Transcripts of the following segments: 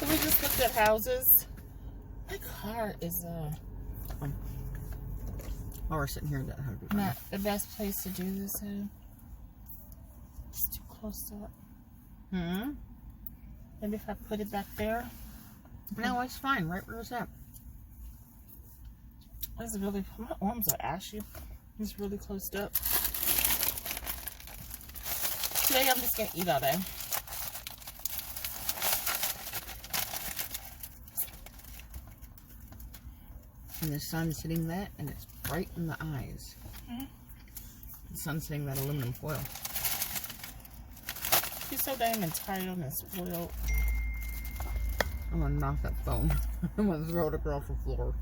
So we just looked at houses. My car is while we're sitting here, not the best place to do this in. It's too close up. Maybe if I put it back there. No, it's fine. Right where it's at. This is really, my arms are ashy. It's really closed up. Today I'm just gonna eat all day. And the sun's hitting that, and it's bright in the eyes. The sun's hitting that aluminum foil. She's so damn entitled and spoiled. I'm gonna knock that phone. I'm gonna throw it across the floor.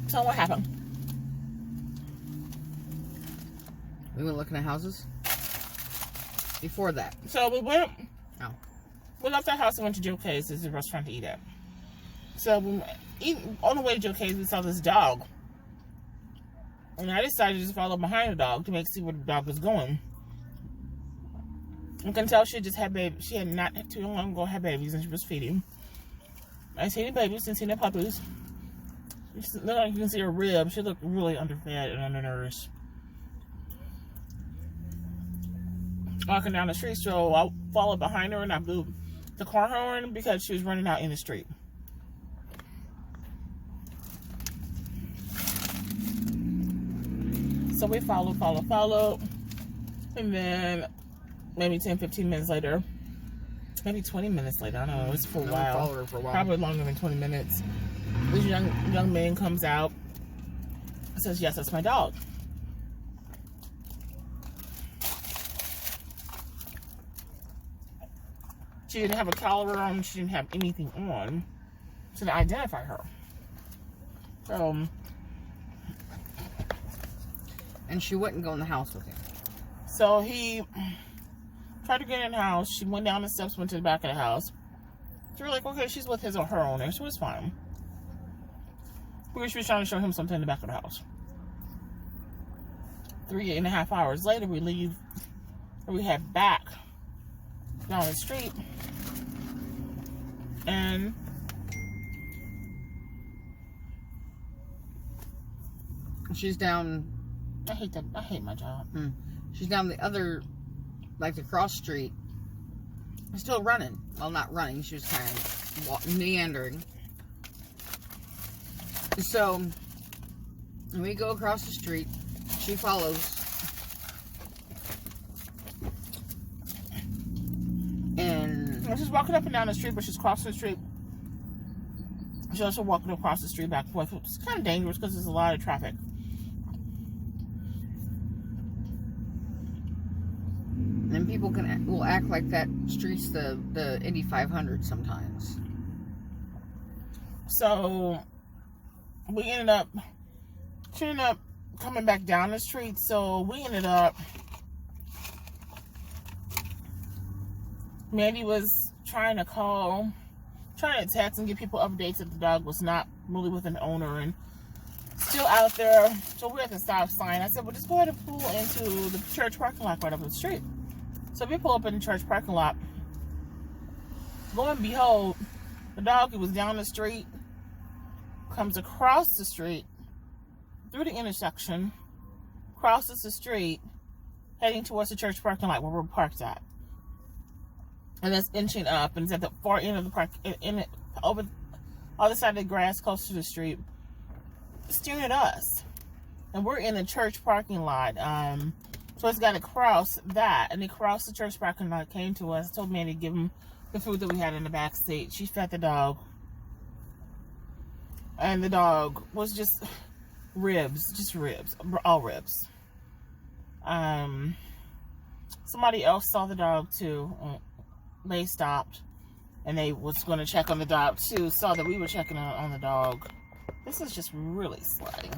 So what happened? We went looking at houses. Before that. So we went. Oh. We left our house and went to Joe K's. It's a restaurant to eat at. So on the way to Joe K's, we saw this dog. And I decided to just follow behind the dog to see where the dog was going. You can tell she just had babies. She had not too long ago had babies and she was feeding. I seen the babies and seen the puppies. She looked like you can see her ribs. She looked really underfed and undernourished. Walking down the street, so I followed behind her and I blew the car horn because she was running out in the street. So we followed. And then maybe 10, 15 minutes later, maybe 20 minutes later, I don't know, it was for a while. Followed her for a while. Probably longer than 20 minutes. This young man comes out and says, yes, that's my dog. She didn't have a collar on, she didn't have anything on to identify her. And she wouldn't go in the house with him. So he tried to get in the house. She went down the steps, went to the back of the house. So we're like, okay, she's with his or her owner, so it's fine. Because she was trying to show him something in the back of the house. 3.5 hours later, we leave, or we head back down the street. And she's down. I hate my job. She's down the other, like the cross street. Still running. Well, not running. She was kind of meandering. So we go across the street. She follows. And she's walking up and down the street, but she's crossing the street. She's also walking across the street back and forth. It's kind of dangerous because there's a lot of traffic. And people will act like that street's the Indy 500 sometimes. So she ended up coming back down the street. So we ended up, Mandy was trying to text and give people updates that the dog was not really with an owner and still out there. So we're at the stop sign. I said, well, just go ahead and pull into the church parking lot right up the street. So we pull up in the church parking lot. Lo and behold, the dog who was down the street comes across the street through the intersection, crosses the street, heading towards the church parking lot where we're parked at. And that's inching up, and it's at the far end of the park, over the other side of the grass, close to the street, staring at us. And we're in the church parking lot. So it's got to cross that, and it crossed the church parking lot, came to us, told Mandy to give him the food that we had in the back seat. She fed the dog, and the dog was just ribs, all ribs. Somebody else saw the dog too. They stopped, and they was going to check on the dog too. Saw that we were checking on the dog. This is just really slutty.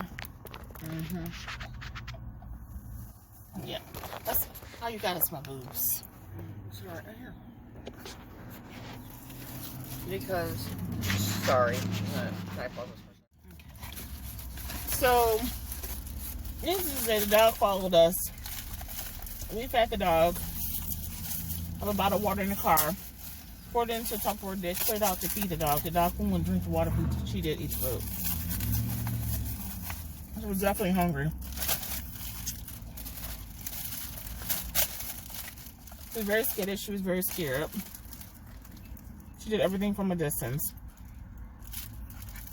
Yeah, that's all you got is my boobs. It's right here. Because, sorry. So, needless to say, the dog followed us we fed the dog. I have a bottle of water in the car. Poured it into a Tupperware dish, put it out to feed the dog. The dog wouldn't drink the water, but she did eat the food. She was definitely hungry. She was very skittish. She was very scared. She did everything from a distance.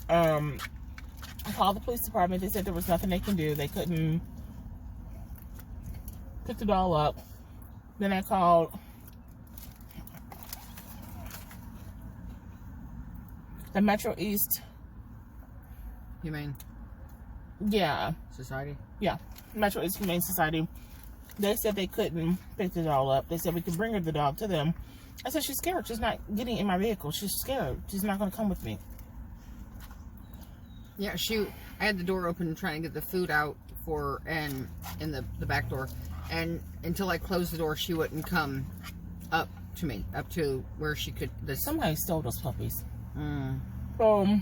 I called the police department. They said there was nothing they can do. They couldn't pick the doll up. Then I called the Metro East. Humane Yeah. Society? Yeah. Metro East Humane Society. They said they couldn't pick the doll up. They said we could bring her the dog to them. I said she's scared. She's not getting in my vehicle. She's scared. She's not going to come with me. Yeah, I had the door open trying to get the food out for, and in the back door. And until I closed the door, she wouldn't come up to me, up to where she could. Somebody stole those puppies. Mm. So,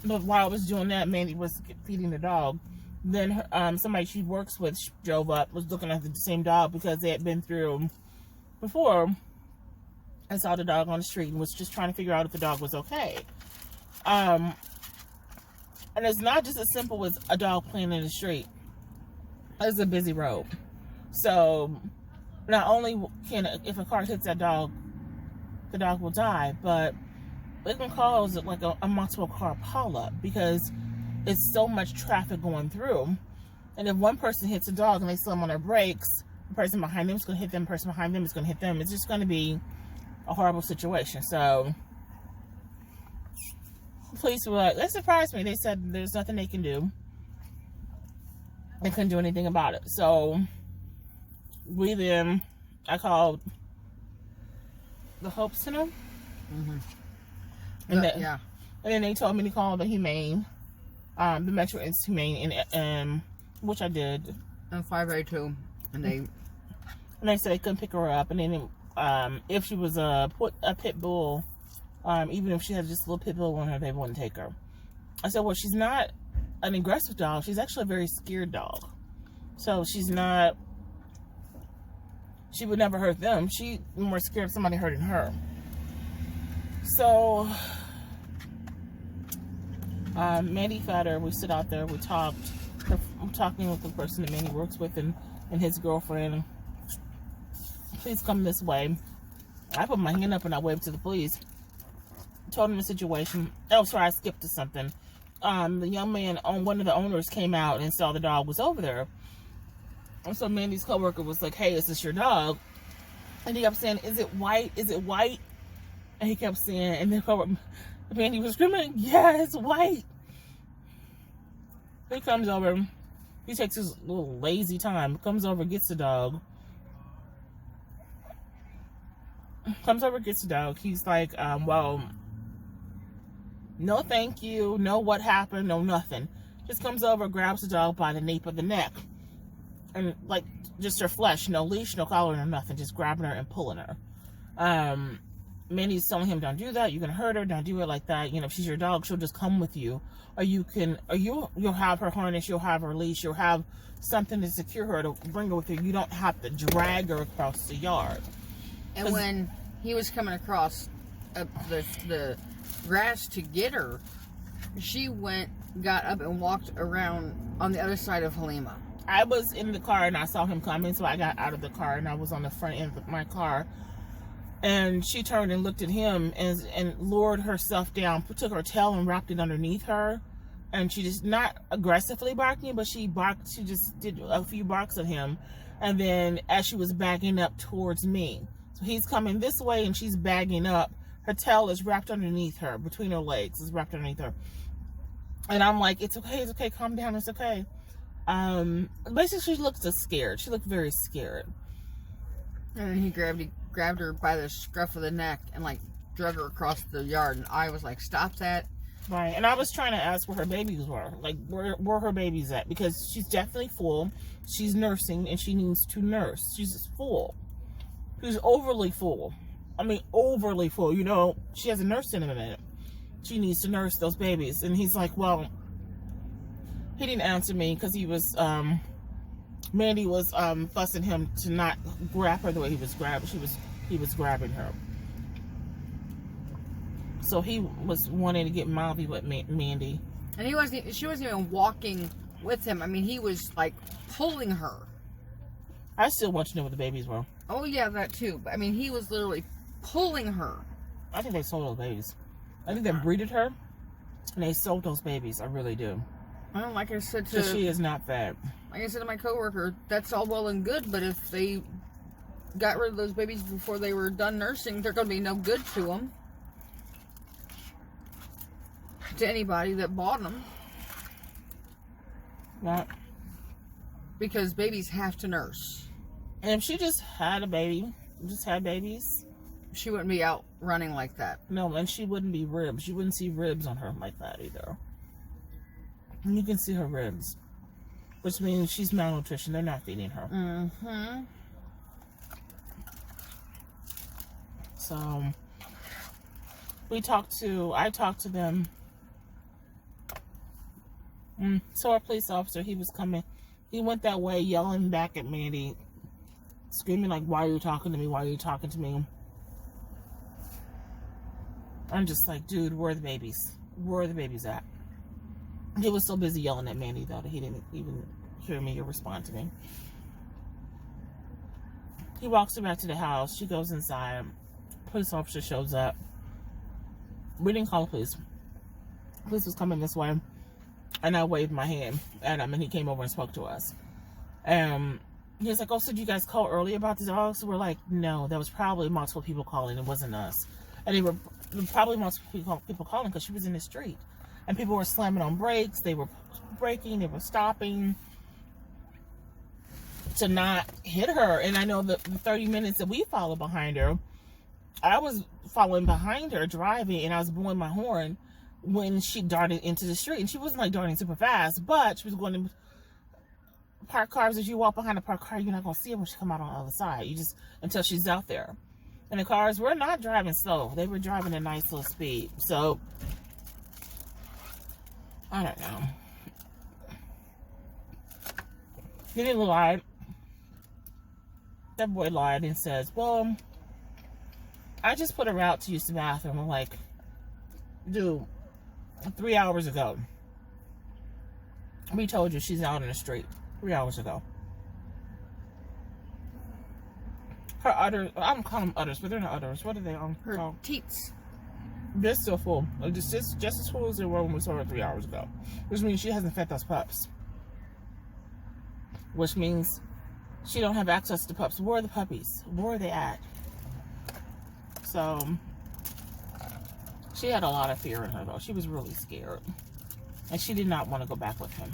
but while I was doing that, Mandy was feeding the dog. Then somebody she works with drove up, was looking at the same dog because they had been through before. I saw the dog on the street and was just trying to figure out if the dog was okay. And it's not just as simple as a dog playing in the street. It's a busy road. So, not only can, if a car hits that dog, the dog will die, but it can cause like a multiple car pileup because it's so much traffic going through. And if one person hits a dog and they slam on their brakes, the person behind them is going to hit them, the person behind them is going to hit them. It's just going to be a horrible situation. So, the police were like, that surprised me. They said there's nothing they can do. They couldn't do anything about it. So, I called the Hope Center. Mm-hmm. And yeah. And then they told me to call the Humane, the Metro East Humane, and which I did. And 582, and they said they couldn't pick her up. And then if she was a pit bull, even if she had just a little pit bull on her, they wouldn't take her. I said, well, she's not an aggressive dog. She's actually a very scared dog. So she's not. She would never hurt them. She's more scared of somebody hurting her. So, Mandy fed her. We sit out there. We talked. I'm talking with the person that Mandy works with and his girlfriend. Please come this way. I put my hand up and I waved to the police. Told him the situation. Oh, sorry, I skipped to something. The young man, one of the owners, came out and saw the dog was over there. And so Mandy's coworker was like, hey, is this your dog? And he kept saying, is it white? Is it white? And he kept saying, and then Mandy was screaming, yeah, it's white. He comes over. He takes his little lazy time. Comes over, gets the dog. He's like, well, no thank you. No what happened. No nothing. Just comes over, grabs the dog by the nape of the neck. And like just her flesh, no leash, no collar, no nothing, just grabbing her and pulling her. Mandy's telling him, don't do that, you're gonna hurt her, don't do it like that. You know, if she's your dog, she'll just come with you. Or you'll have her harness, you'll have her leash, you'll have something to secure her to bring her with you. You don't have to drag her across the yard. And when he was coming across the grass to get her, she got up and walked around on the other side of Halima. I was in the car and I saw him coming, so I got out of the car and I was on the front end of my car. And she turned and looked at him and lowered herself down, took her tail and wrapped it underneath her. And she just, not aggressively barking, but she barked, she just did a few barks at him. And then as she was backing up towards me, so he's coming this way and she's bagging up. Her tail is wrapped underneath her, between her legs, is wrapped underneath her. And I'm like, it's okay, calm down, it's okay. Basically she looked scared. She looked very scared. And then he grabbed her by the scruff of the neck and like drug her across the yard, and I was like, stop that. Right. And I was trying to ask where her babies were. Like, where her babies at? Because she's definitely full. She's nursing and she needs to nurse. She's full. She's overly full. I mean, overly full. You know, she hasn't nursed in a minute. She needs to nurse those babies. And he's like, well, he didn't answer me because he was Mandy was fussing him to not grab her the way he was grabbing her. So he was wanting to get mouthy with Mandy. And she wasn't even walking with him. I mean, he was like pulling her. I still want to know what the babies were. Oh yeah, that too. But I mean, he was literally pulling her. I think they sold those babies. I think they breeded her and they sold those babies. I really do. Well, like I said Because she is not fat. Like I said to my coworker, that's all well and good, but if they got rid of those babies before they were done nursing, they're going to be no good to them. To anybody that bought them. Not. Because babies have to nurse. And if she just had a baby, just had babies, she wouldn't be out running like that. No, and she wouldn't be ribs. You wouldn't see ribs on her like that either. And you can see her ribs, which means she's malnutrition. They're not feeding her. Mm-hmm. So I talked to them. So our police officer, he was coming. He went that way, yelling back at Mandy, screaming like, "Why are you talking to me? Why are you talking to me?" I'm just like, dude, where are the babies? Where are the babies at? He was so busy yelling at Mandy, though, that he didn't even hear me or respond to me. He walks her back to the house. She goes inside. Police officer shows up. We didn't call the police. Police was coming this way. And I waved my hand at him, and he came over and spoke to us. He was like, "Oh, so did you guys call early about the dogs?" So we're like, "No, there was probably multiple people calling. It wasn't us." And they were probably multiple people calling because she was in the street. And people were slamming on brakes. They were braking. They were stopping to not hit her. And I know the 30 minutes that we followed behind her, I was following behind her, driving, and I was blowing my horn when she darted into the street. And she wasn't like darting super fast, but she was going to park cars. As you walk behind a parked car, you're not going to see her when she come out on the other side. You just, until she's out there. And the cars were not driving slow. They were driving a nice little speed. So, I don't know. Then he lied. That boy lied and says, "Well, I just put her out to use the bathroom." I'm like, dude, 3 hours ago, we told you she's out in the street 3 hours ago. Her udders, I'm calling them udders, but they're not udders. What are they on? Her teats. They're still full. Just as full as they were when we saw her 3 hours ago. Which means she hasn't fed those pups. Which means she don't have access to pups. Where are the puppies? Where are they at? So, she had a lot of fear in her, though. She was really scared. And she did not want to go back with him.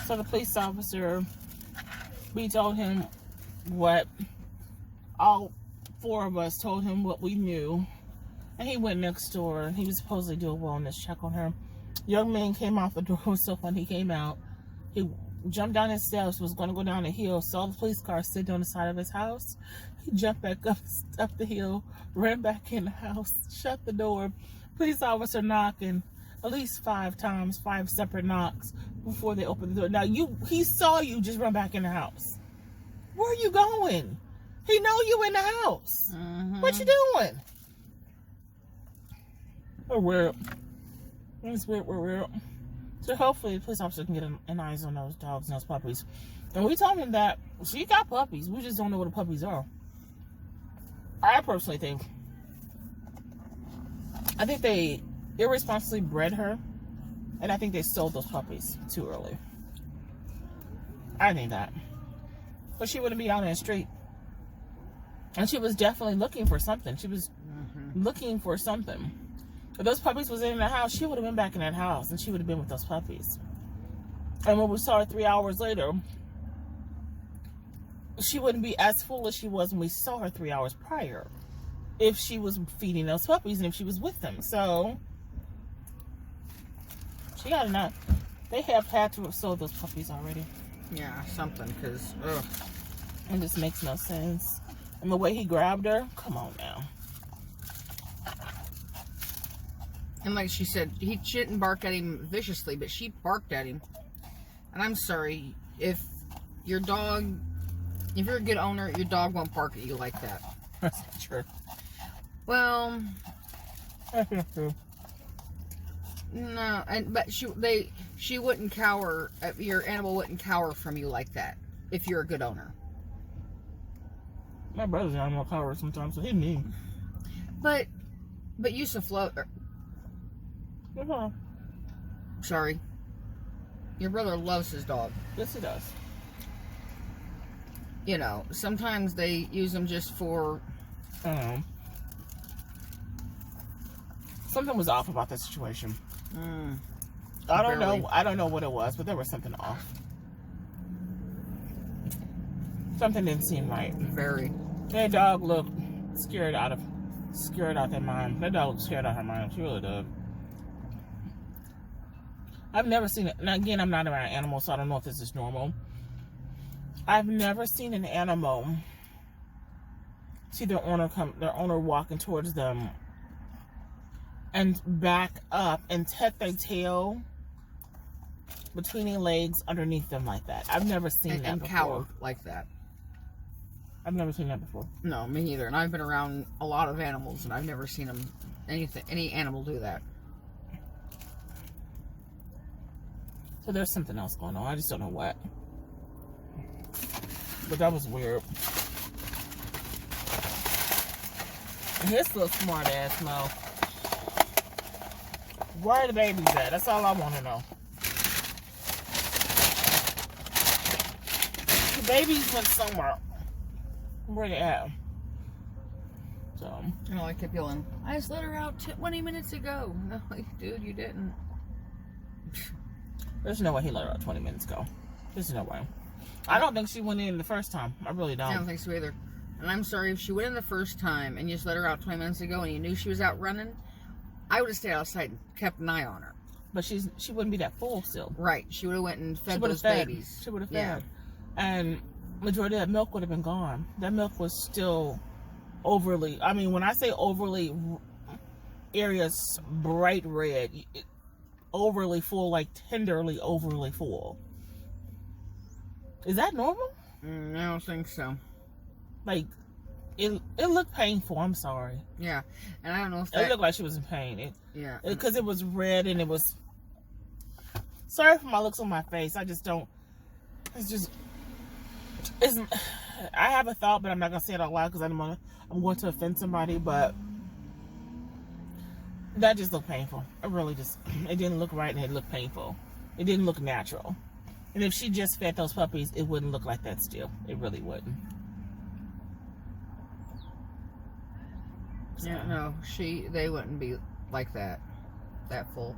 So the police officer, we told him what, all four of us told him what we knew. And he went next door. He was supposed to do a wellness check on her. Young man came out the door. It was so funny. He came out. He jumped down his steps, was going to go down the hill, saw the police car sitting on the side of his house. He jumped back up the hill, ran back in the house, shut the door. Police officer knocking at least 5 times, 5 separate knocks before they opened the door. Now, he saw you just run back in the house. Where are you going? He know you in the house. Mm-hmm. What you doing? We're weird. It's weird, we're weird. So hopefully the police officer can get an eyes on those dogs and those puppies. And we told him that she got puppies. We just don't know what the puppies are. I personally think they irresponsibly bred her. And I think they sold those puppies too early. I think that. But she wouldn't be out in the street. And she was definitely looking for something. She was looking for something. If those puppies was in the house, she would have been back in that house. And she would have been with those puppies. And when we saw her 3 hours later, she wouldn't be as full as she was when we saw her 3 hours prior. If she was feeding those puppies and if she was with them. So, she got enough. They have had to have sold those puppies already. Yeah, something, because, It just makes no sense. And the way he grabbed her, come on now. And like she said, she didn't bark at him viciously, but she barked at him. And I'm sorry, if you're a good owner, your dog won't bark at you like that. That's true. Well, That's not true. no, but she wouldn't cower. Your animal wouldn't cower from you like that if you're a good owner. My brother's an animal cower sometimes, so he mean. But Yusuf sorry, your brother loves his dog. Yes, he does. You know, sometimes they use them just for. Something was off about the situation. I don't know. I don't know what it was, but there was something off. Something didn't seem right. Very. That dog looked scared out their mind. That dog looked scared out of her mind. She really did. I've never seen it. Now, again, I'm not around animals, so I don't know if this is normal. I've never seen an animal see their owner walking towards them and back up and tuck their tail between their legs underneath them like that. I've never seen that before. And cower like that. I've never seen that before. No, me neither. And I've been around a lot of animals, and I've never seen any animal do that. So there's something else going on. I just don't know what. But that was weird. And his little smart ass mouth. Where are the babies at? That's all I want to know. The babies went somewhere. Where they at? So. You know, I kept yelling, I just let her out 20 minutes ago. No, dude, you didn't. There's no way he let her out 20 minutes ago. There's no way. I don't think she went in the first time. I really don't. I don't think so either. And I'm sorry, if she went in the first time and you just let her out 20 minutes ago and you knew she was out running, I would have stayed outside and kept an eye on her. But she wouldn't be that full still. Right. She would have went and fed those babies. She would have fed. And majority of that milk would have been gone. That milk was still overly, I mean, when I say overly, areas bright red, overly full, like tenderly overly full. Is that normal? I don't think so. Like, it looked painful. I'm sorry. Yeah, and I don't know if it looked like she was in pain. Yeah, because it was red and it was. Sorry for my looks on my face. I just don't. It's. I have a thought, but I'm not gonna say it out loud because I'm going to offend somebody. But that just looked painful. It really just. It didn't look right, and it looked painful. It didn't look natural. And if she just fed those puppies, it wouldn't look like that still. It really wouldn't. So. Yeah, no, they wouldn't be like that full.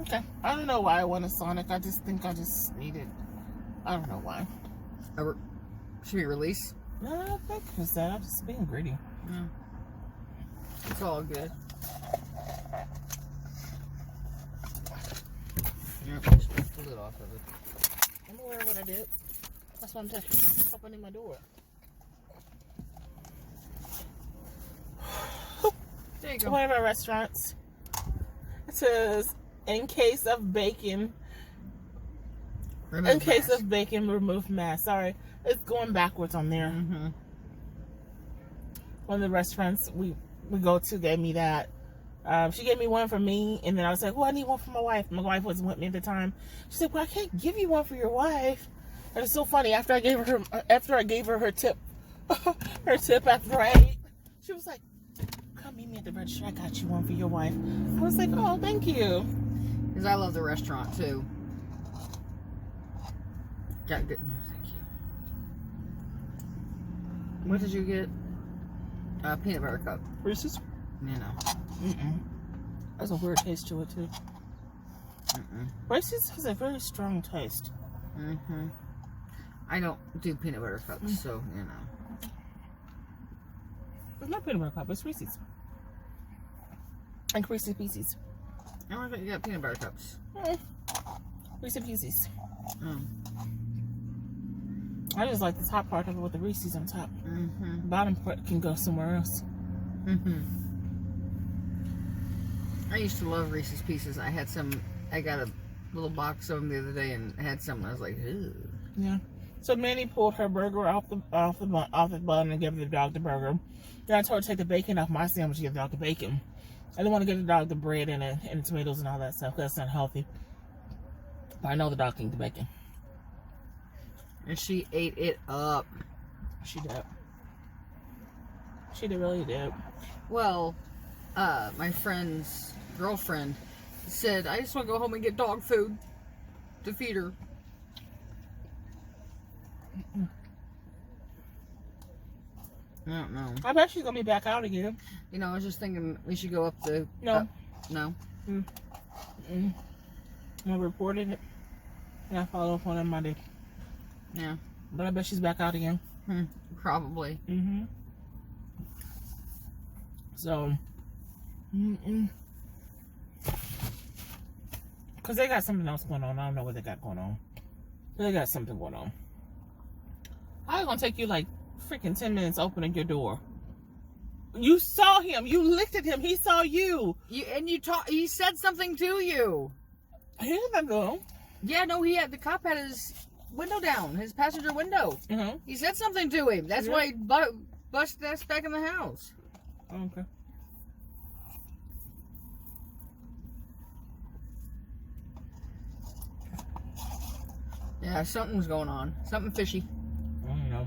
Okay. I don't know why I want a Sonic. I just think I just needed. I don't know why. Should we release? No, I don't think it's that. I'm just being greedy. Yeah. It's all good. Yep, just take the lid off of it. I'm aware of what I did. That's why I'm opening my door. There you go. One of our restaurants. It says, in case of bacon. Remove case of bacon, remove mask. Sorry, it's going backwards on there. Mm-hmm. One of the restaurants we go to gave me that. She gave me one for me, and then I was like, "Oh, I need one for my wife." My wife wasn't with me at the time. She said, "Well, I can't give you one for your wife." And it's so funny. After I gave her her tip, after I ate, she was like, "Come meet me at the register. I got you one for your wife." I was like, "Oh, thank you." Because I love the restaurant too. Got good. Thank you. What did you get? Peanut butter cup. Reese's? You know. There's a weird taste to it too. Reese's has a very strong taste. I don't do peanut butter cups, so you know. It's not peanut butter cup. It's Reese's. And Reese's Pieces. I don't think you got peanut butter cups. Reese's Pieces. Oh. I just like the top part of it with the Reese's on top. The bottom part can go somewhere else. I used to love Reese's Pieces. I had some. I got a little box of them the other day and had some. And I was like, ew. Yeah. So Mandy pulled her burger off the bun and gave the dog the burger. Then I told her to take the bacon off my sandwich and give the dog the bacon. I didn't want to give the dog the bread and the tomatoes and all that stuff because that's not healthy. But I know the dog can eat the bacon. And she ate it up. She did. She really did. Well, my friend's girlfriend said, I just want to go home and get dog food to feed her. I don't know. I bet she's going to be back out again. You know, I was just thinking we should go up the... No. No? I reported it. And I followed up on it Monday. Yeah. But I bet she's back out again. Probably. So... Because they got something else going on. I don't know what they got going on. But they got something going on. How is it going to take you like freaking 10 minutes opening your door? You saw him. You looked at him. He saw you. He said something to you. He didn't go. Yeah, no, the cop had his window down, his passenger window. He said something to him. That's why he busted us back in the house. Okay. Yeah, something was going on. Something fishy. I don't know.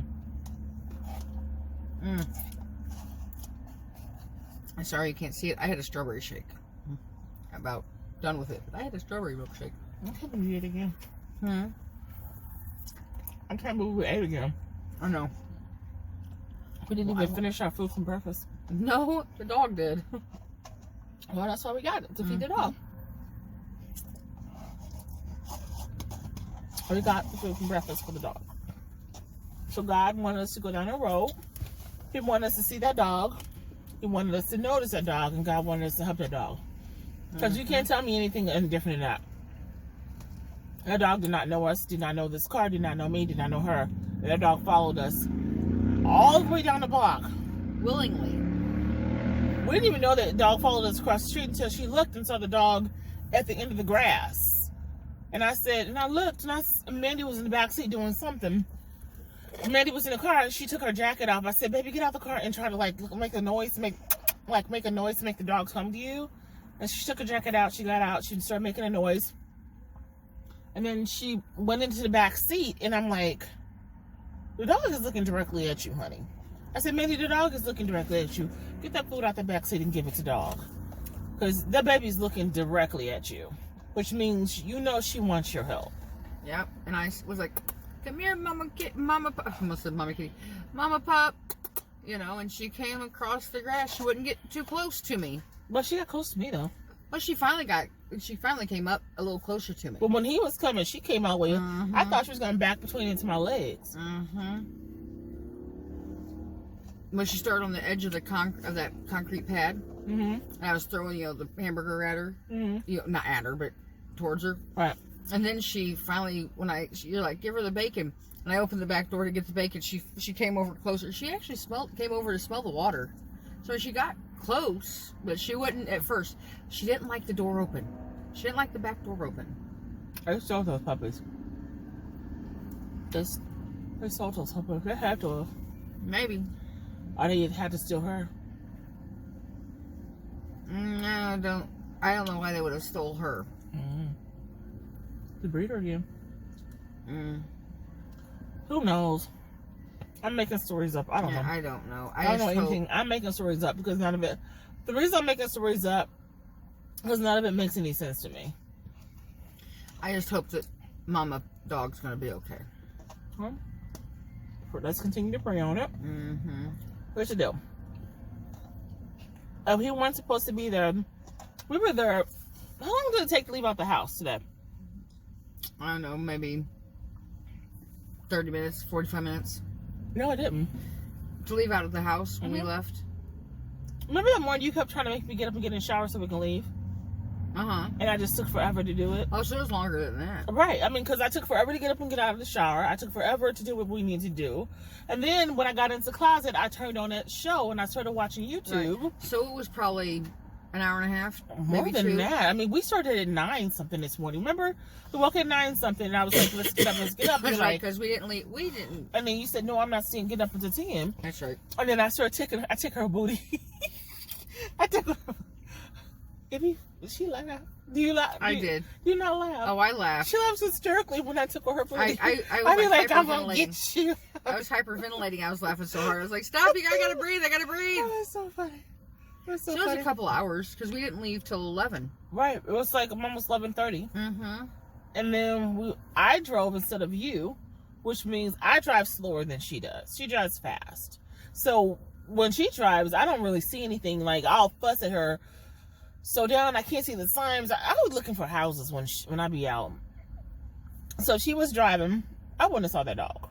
I'm sorry you can't see it. I had a strawberry shake. About done with it. But I had a strawberry milkshake. I can't believe we ate again. I can't believe we ate again. I know. We didn't even finish our food from breakfast. No, the dog did. Well, that's why we got it, to feed the dog. We got the food from breakfast for the dog. So God wanted us to go down the road. He wanted us to see that dog. He wanted us to notice that dog, and God wanted us to help that dog. Because you can't tell me anything different than that. That dog did not know us, did not know this car, did not know me, did not know her. And that dog followed us all the way down the block. Willingly. We didn't even know that the dog followed us across the street until she looked and saw the dog at the end of the grass. And I said, and I looked, and Mandy was in the back seat doing something. Mandy was in the car, and she took her jacket off. I said, baby, get out the car and try to make a noise to make the dog come to you. And she took her jacket out, she got out, she started making a noise. And then she went into the back seat, and I'm like, the dog is looking directly at you, honey. I said, Mandy, the dog is looking directly at you. Get that food out the back seat and give it to dog. Because the baby's looking directly at you. Which means you know she wants your help. Yep. And I was like, come here, mama pup. I almost said mama kitty. Mama pup. You know, and she came across the grass. She wouldn't get too close to me. But she got close to me, though. Well, she finally came up a little closer to me. But when he was coming, she came out with him. I thought she was going to back between into my legs. When she started on the edge of that concrete pad, and I was throwing, the hamburger at her, not at her, but towards her. Right. And then she finally, you're like, give her the bacon, and I opened the back door to get the bacon. She came over closer. She actually came over to smell the water, so she got close, but she wouldn't at first. She didn't like the door open. She didn't like the back door open. I saw those puppies. They saw those puppies. They had to have. Maybe. Or they had to steal her. I don't know why they would have stole her. The breeder again. Who knows? I'm making stories up. I don't know. I don't know. I don't know anything. I'm making stories up because none of it. The reason I'm making stories up because none of it makes any sense to me. I just hope that Mama Dog's gonna be okay. Well, let's continue to pray on it. What should do? If he wasn't supposed to be there, we were there. How long did it take to leave out the house today? I don't know, maybe 30 minutes, 45 minutes. No, I didn't. To leave out of the house when we left. Remember that morning you kept trying to make me get up and get in the shower so we can leave? And I just took forever to do it. Oh, so it was longer than that. Right. I mean, because I took forever to get up and get out of the shower. I took forever to do what we need to do. And then when I got into the closet, I turned on that show and I started watching YouTube. Right. So it was probably An hour and a half? More maybe than 2. that. I mean, we started at 9 something this morning. Remember? We woke at 9 something, and I was like, let's get up, let's get up. That's You're right, like, because we didn't leave. We didn't. and then you said, no, I'm not seeing get up until 10. That's right. And then I started I took her booty. I took her. Did she laugh? Do you laugh? I did. You not laugh? Oh, I laughed. She laughs hysterically when I took her booty. I I'd be was like, I'm gonna hyperventilating. get you. I was hyperventilating. I was laughing so hard. I was like, stop, I gotta breathe. I gotta breathe. Oh, that's so funny. That's so So it was funny. a couple hours because we didn't leave till 11. Right. It was like almost 11:30. Mm-hmm. And then I drove instead of you, which means I drive slower than she does. She drives fast. So when she drives, I don't really see anything. Like, I'll fuss at her. So down, I can't see the signs. I was looking for houses when I be out. So she was driving. I wouldn't have saw that dog.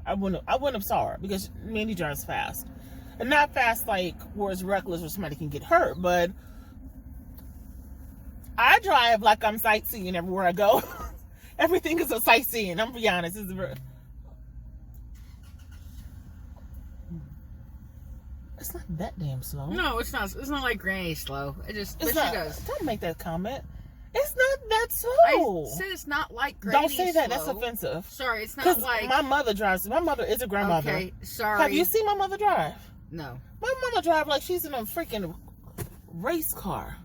I wouldn't have saw her because Mandy drives fast. And not fast like where it's reckless or somebody can get hurt, but I drive like I'm sightseeing everywhere I go. Everything is a sightseeing. I'm gonna be honest. It's not that damn slow. No, it's not. It's not like Granny slow. It just. It's But not. she does. Don't make that comment. It's not that slow. I said it's not like Granny. Don't say that. slow. That's offensive. Sorry, it's not Because like. my mother drives. My mother is a grandmother. Okay, sorry. Have you seen my mother drive? No. My mother drive like she's in a freaking race car.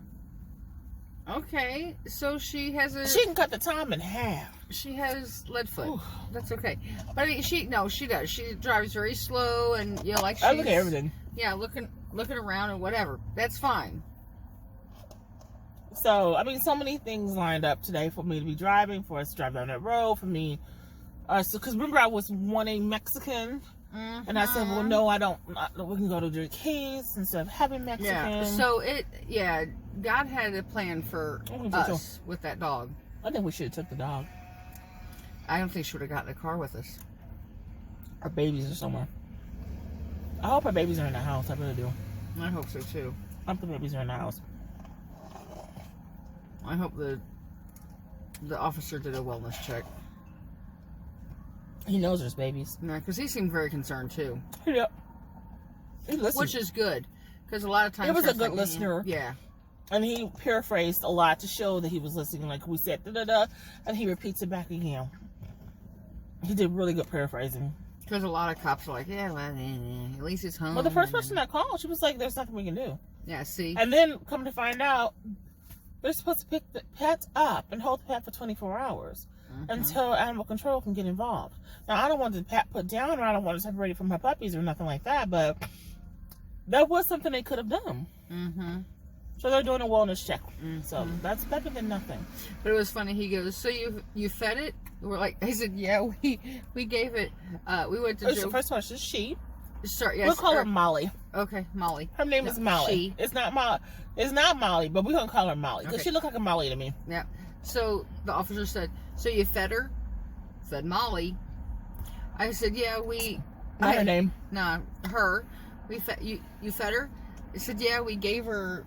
Okay, so she has a. She can cut the time in half. She has lead foot. Ooh. That's okay. But I mean, she does. She drives very slow, and you know, like she's. I look at everything. Yeah, looking around and whatever. That's fine. So, I mean, so many things lined up today for me to be driving, for us to drive down that road, for me. Because remember, I was wanting Mexican. Mm-hmm. And I said, well, no, I don't. We can go to Jake's instead of having Mexican. Yeah. So God had a plan for us with that dog. I think we should have took the dog. I don't think she would have gotten in the car with us. Our babies are somewhere. I hope our babies are in the house. I really do. I hope so too. I hope the babies are in the house. I hope the officer did a wellness check. He knows there's babies. Yeah, because he seemed very concerned too. Yep. He listened. Which is good, because a lot of times He was a that's good like, listener. Yeah. And he paraphrased a lot to show that he was listening. Like we said, da-da-da, and he repeats it back again. He did really good paraphrasing. Because a lot of cops are like, yeah, well, at least it's home. Well, the first person that called, she was like, there's nothing we can do. Yeah, see? And then, come to find out, they're supposed to pick the pet up and hold the pet for 24 hours until animal control can get involved. Now, I don't want the pet put down, or I don't want to separate it from her puppies or nothing like that, but that was something they could have done. Mm-hmm. So they're doing a wellness check. So that's better than nothing. But it was funny. He goes, so you fed it? We're like, I said, yeah, we gave it. We went to Joe. First of all, she's she. Sorry, yes. We'll call her Molly. Okay, Molly. Her name is Molly. She. It's not Molly, but we're gonna call her Molly because Okay. she looked like a Molly to me. Yeah. So the officer said, so you fed her? Fed Molly. I said, yeah, Not her name. Nah, her. We fed you fed her? I said, yeah, we gave her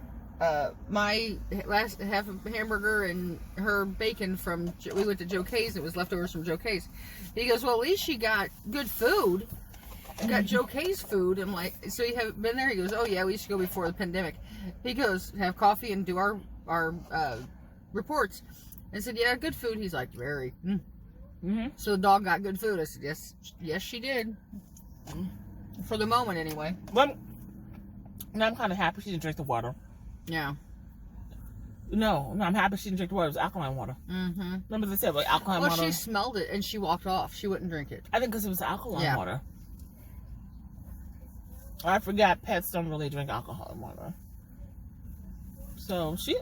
my last half of hamburger and her bacon from. We went to Joe K's. It was leftovers from Joe K's. He goes, well, at least she got good food. Got Joe K's food. I'm like, so you haven't been there? He goes, oh yeah, we used to go before the pandemic. He goes, have coffee and do our reports. I said, yeah, good food. He's like, very. So the dog got good food. I said, yes, she did. For the moment, anyway. Well, and I'm kind of happy she didn't drink the water. Yeah. No, I'm happy she didn't drink the water. It was alkaline water. Remember they said, like, alkaline water? Well, she smelled it and she walked off. She wouldn't drink it. I think because it was alkaline water. I forgot pets don't really drink alcohol water. So she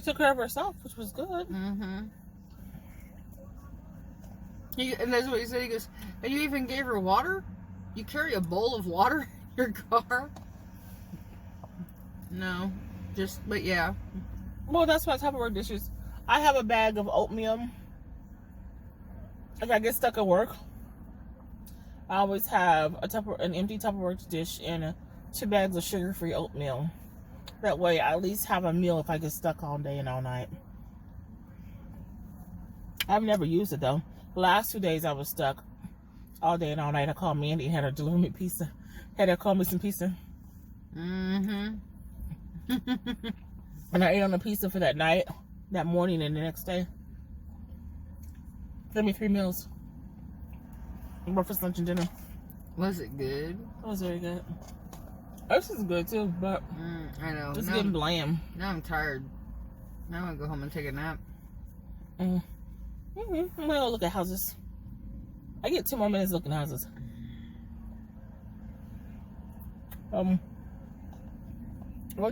took care of herself, which was good. And that's what he said. He goes, and you even gave her water? You carry a bowl of water in your car? No. But yeah. Well, that's my Tupperware dishes. I have a bag of oatmeal. If I get stuck at work, I always have an empty Tupperware dish and 2 bags of sugar-free oatmeal. That way, I at least have a meal if I get stuck all day and all night. I've never used it, though. The last 2 days I was stuck all day and all night. I called Mandy and had her deliver me pizza. Had her call me some pizza. And I ate on a pizza for that night, that morning, and the next day. Gave me 3 meals. Breakfast, lunch, and dinner. Was it good? It was very good. This is good too, but I know. it's getting bland. Now I'm tired. Now I'm gonna go home and take a nap. I'm gonna go look at houses. I get 2 more minutes looking at houses. I'll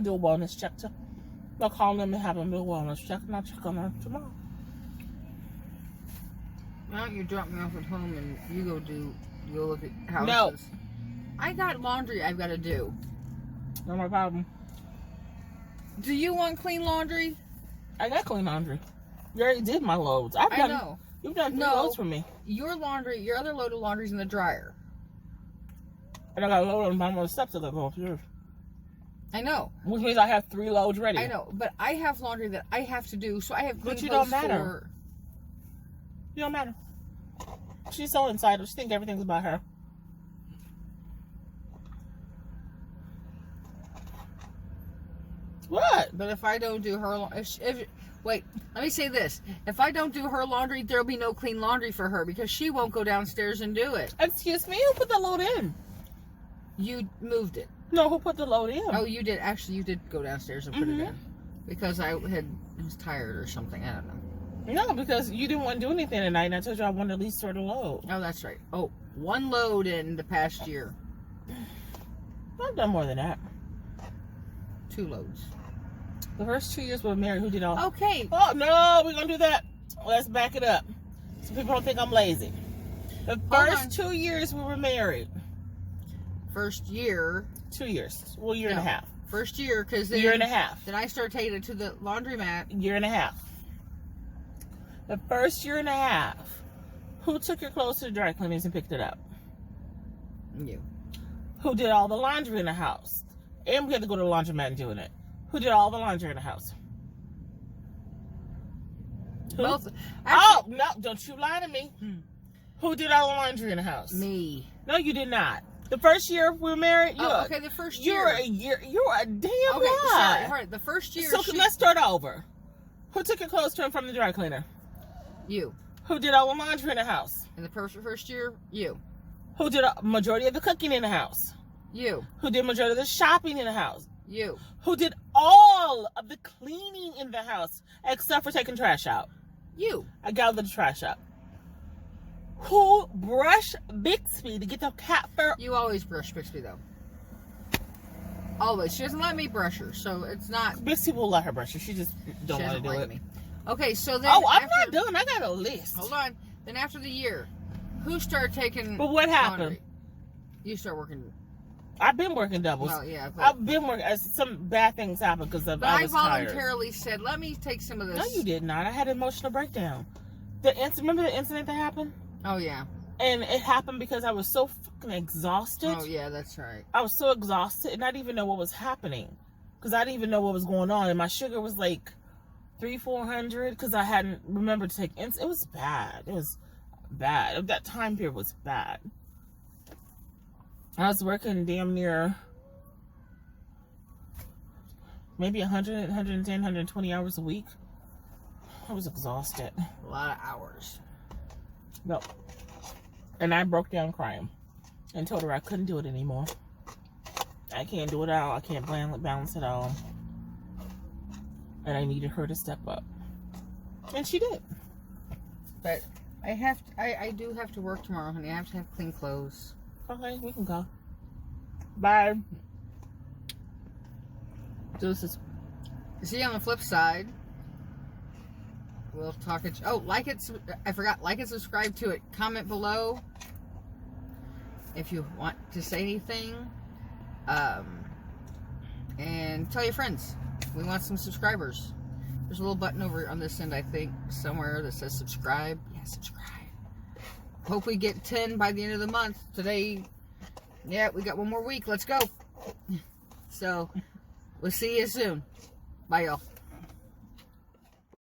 do a wellness check too. I'll call them and have them do a wellness check, and I'll check on them tomorrow. Why don't you drop me off at home and you go look at houses? No. I got laundry I've got to do. No more problem. Do you want clean laundry? I got clean laundry. You already did my loads. I know. You've done 3 loads for me. Your laundry, your other load of laundry's in the dryer. And I got a load on the bottom of the steps that go up yours. I know. Which means I have 3 loads ready. I know, but I have laundry that I have to do, so I have clean But you clothes don't matter. You don't matter. She's so entitled. She thinks everything's about her. What? But if I don't do her wait, let me say this. If I don't do her laundry, there'll be no clean laundry for her because she won't go downstairs and do it. Excuse me? Who put the load in? You moved it. No, who put the load in? Oh, you did. Actually, you did go downstairs and put it in. Because I was tired or something. I don't know. No, because you didn't want to do anything tonight, and I told you I wanted to at least sort a load. Oh, that's right. Oh, 1 load in the past year. I've done more than that. 2 loads. The first 2 years we were married, who did all? Okay. Oh, no, we're going to do that. Let's back it up. So people don't think I'm lazy. The first 2 years we were married. First year. 2 years. Well, year and a half. First year, because then... Year and a half. Then I started taking it to the laundromat. Year and a half. The first year and a half, who took your clothes to the dry cleaners and picked it up? You. Who did all the laundry in the house? And we had to go to the laundromat and doing it. Who did all the laundry in the house? Who? Both. Oh, no, don't you lie to me. Who did all the laundry in the house? Me. No, you did not. The first year we were married, okay, the first year. You're a damn lie. Sorry, all right, the first year. So let's start over. Who took your clothes to and from the dry cleaner? You. Who did all the laundry in the house? In the first year, you. Who did a majority of the cooking in the house? You. Who did majority of the shopping in the house? You. Who did all of the cleaning in the house except for taking trash out? You. I gathered the trash out. Who brushed Bixby to get the cat fur? You always brush Bixby though. Always. She doesn't let me brush her, so it's not. Bixby will let her brush her. She just don't want to do it. Me. Okay, so then. Oh, I'm not done. I got a list. Hold on. Then after the year, who started taking? But what happened? Laundry? You start working. I've been working doubles. Well, yeah. I've been working. Some bad things happened because I was tired. But I voluntarily said, "Let me take some of this." No, you did not. I had an emotional breakdown. Remember the incident that happened? Oh yeah. And it happened because I was so fucking exhausted. Oh yeah, that's right. I was so exhausted, and I didn't even know what was happening because I didn't even know what was going on, and my sugar was like 300-400 because I hadn't remembered to take insulin. It was bad. It was bad. That time period was bad. I was working damn near maybe 100, 110, 120 hours a week. I was exhausted. A lot of hours. No. And I broke down crying and told her I couldn't do it anymore. I can't do it all. I can't balance it all. And I needed her to step up. And she did. But I do have to work tomorrow, honey. I have to have clean clothes. Okay, we can go. Bye. Deuces. See you on the flip side. We'll talk it. Oh, like it. I forgot. Like and subscribe to it. Comment below if you want to say anything. And tell your friends. We want some subscribers. There's a little button over on this end, I think, somewhere that says subscribe. Yeah, subscribe. Hope we get 10 by the end of the month. Today, yeah, we got one more week. Let's go. So, we'll see you soon. Bye, y'all.